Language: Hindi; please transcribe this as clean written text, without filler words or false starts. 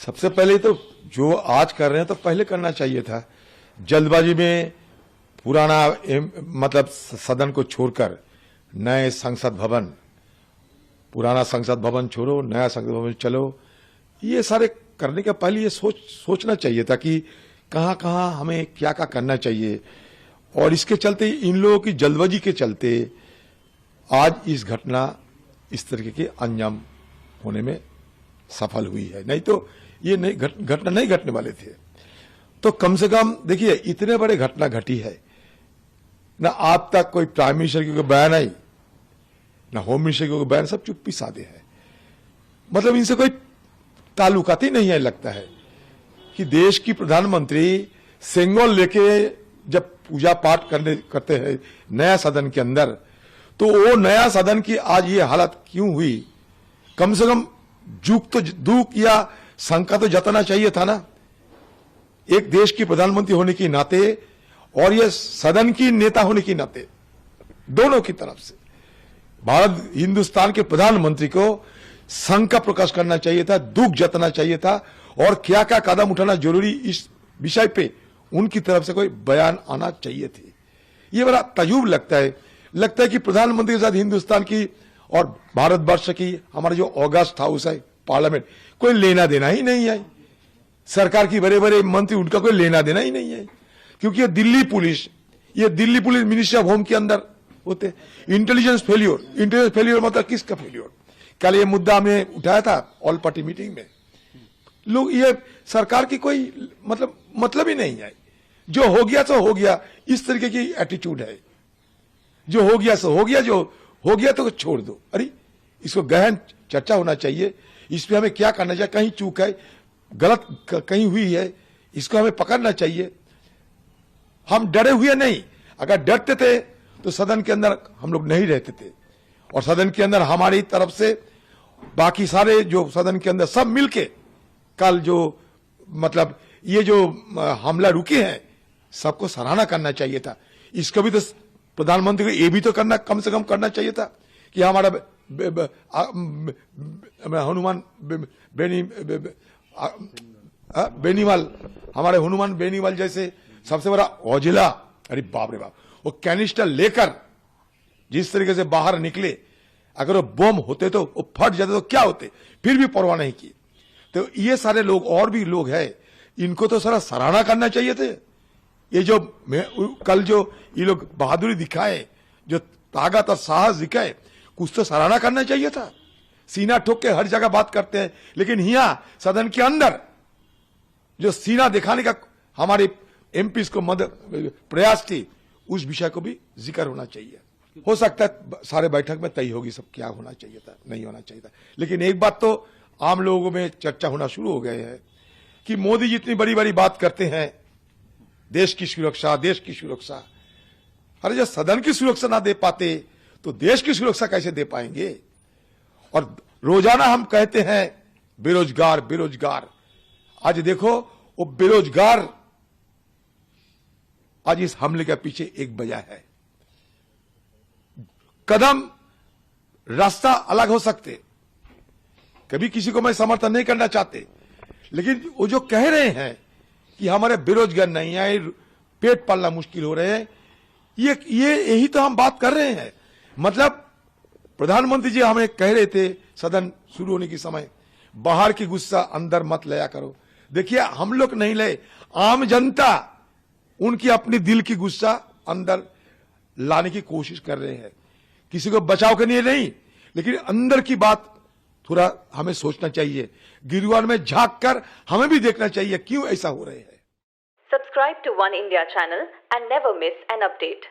सबसे पहले तो जो आज कर रहे हैं तो पहले करना चाहिए था। जल्दबाजी में पुराना मतलब सदन को छोड़कर नए संसद भवन, पुराना संसद भवन छोड़ो, नया संसद भवन चलो, ये सारे करने के पहले ये सोचना चाहिए था कि कहाँ कहाँ हमें क्या क्या करना चाहिए। और इसके चलते, इन लोगों की जल्दबाजी के चलते आज इस घटना इस तरीके के अंजाम होने में सफल हुई है। नहीं तो ये नहीं घटना नहीं घटने वाले थे। तो कम से कम देखिए, इतने बड़े घटना घटी है ना, आप तक कोई प्राइम मिनिस्टर की कोई बयान आई, ना होम मिनिस्टर की कोई बयान, सब चुप्पी साधे है। मतलब इनसे कोई ताल्लुकात ही नहीं है। लगता है कि देश की प्रधानमंत्री सेंगोल लेके जब पूजा पाठ करते हैं नया सदन के अंदर, तो वो नया सदन की आज ये हालत क्यों हुई? कम से कम दुख या शंका तो जताना चाहिए था ना, एक देश की प्रधानमंत्री होने के नाते और ये सदन की नेता होने के नाते, दोनों की तरफ से भारत हिंदुस्तान के प्रधानमंत्री को शंका प्रकाश करना चाहिए था, दुख जताना चाहिए था, और क्या क्या कदम उठाना जरूरी इस विषय पे उनकी तरफ से कोई बयान आना चाहिए थे। ये बड़ा तजुब लगता है कि प्रधानमंत्री के साथ हिंदुस्तान की और भारतवर्ष की, हमारा जो ऑगस्ट हाउस है, पार्लियामेंट, कोई लेना देना ही नहीं है। सरकार की बड़े बड़े मंत्री, उनका कोई लेना देना ही नहीं है, क्योंकि ये Delhi police ministry of home के अंदर होते। इंटेलिजेंस फेलियर मतलब किसका फेलियर? कल ये मुद्दा हमने उठाया था ऑल पार्टी मीटिंग में। लोग, ये सरकार की कोई मतलब ही नहीं है। जो हो गया सो हो गया, इस तरीके की एटीट्यूड है। जो हो गया सो हो गया, जो हो गया तो छोड़ दो। अरे इसको गहन चर्चा होना चाहिए, इस पे हमें क्या करना चाहिए, कहीं चूक है, गलत कहीं हुई है, इसको हमें पकड़ना चाहिए। हम डरे हुए नहीं। अगर डरते थे तो सदन के अंदर हम लोग नहीं रहते थे, और सदन के अंदर हमारी तरफ से बाकी सारे जो सदन के अंदर सब मिलके कल जो ये जो हमला रुके हैं, सबको सराहना करना चाहिए था। इसको भी तो प्रधानमंत्री को ये भी तो करना, कम से कम करना चाहिए था कि हमारा हनुमान बेनीवाल, हमारे हनुमान बेनीवाल जैसे सबसे बड़ा औजिला, अरे बाप रे बाप, वो कैनिस्टर लेकर जिस तरीके से बाहर निकले, अगर वो बम होते तो वो फट जाते तो क्या होते, फिर भी परवाह नहीं की। तो ये सारे लोग और भी लोग हैं, इनको तो सारा सराहना करना चाहिए थे। ये जो कल जो ये लोग बहादुरी दिखाए, जो ताकत और साहस दिखाए, कुछ तो सराहना करना चाहिए था। सीना ठोक के हर जगह बात करते हैं, लेकिन यहां सदन के अंदर जो सीना दिखाने का हमारे एमपी को मदद प्रयास थी, उस विषय को भी जिक्र होना चाहिए। हो सकता है सारे बैठक में तय होगी सब क्या होना चाहिए था, नहीं होना चाहिए था। लेकिन एक बात तो आम लोगों में चर्चा होना शुरू हो गए है कि मोदी जी इतनी बड़ी बड़ी बात करते हैं, देश की सुरक्षा, देश की सुरक्षा। अरे जब सदन की सुरक्षा ना दे पाते तो देश की सुरक्षा कैसे दे पाएंगे? और रोजाना हम कहते हैं बेरोजगार बेरोजगार। आज देखो वो बेरोजगार आज इस हमले के पीछे एक वजह है। कदम रास्ता अलग हो सकते, कभी किसी को मैं समर्थन नहीं करना चाहते, लेकिन वो जो कह रहे हैं कि हमारे बेरोजगार नहीं है, पेट पालना मुश्किल हो रहे हैं, ये यही तो हम बात कर रहे हैं। मतलब प्रधानमंत्री जी हमें कह रहे थे सदन शुरू होने के समय, बाहर की गुस्सा अंदर मत लाया करो। देखिए, हम लोग नहीं ले, आम जनता उनकी अपनी दिल की गुस्सा अंदर लाने की कोशिश कर रहे हैं। किसी को बचाव के लिए नहीं, लेकिन अंदर की बात थोड़ा हमें सोचना चाहिए। गिरवान में झांक कर हमें भी देखना चाहिए क्यों ऐसा हो रहे हैं। Subscribe to One India channel and never miss an update.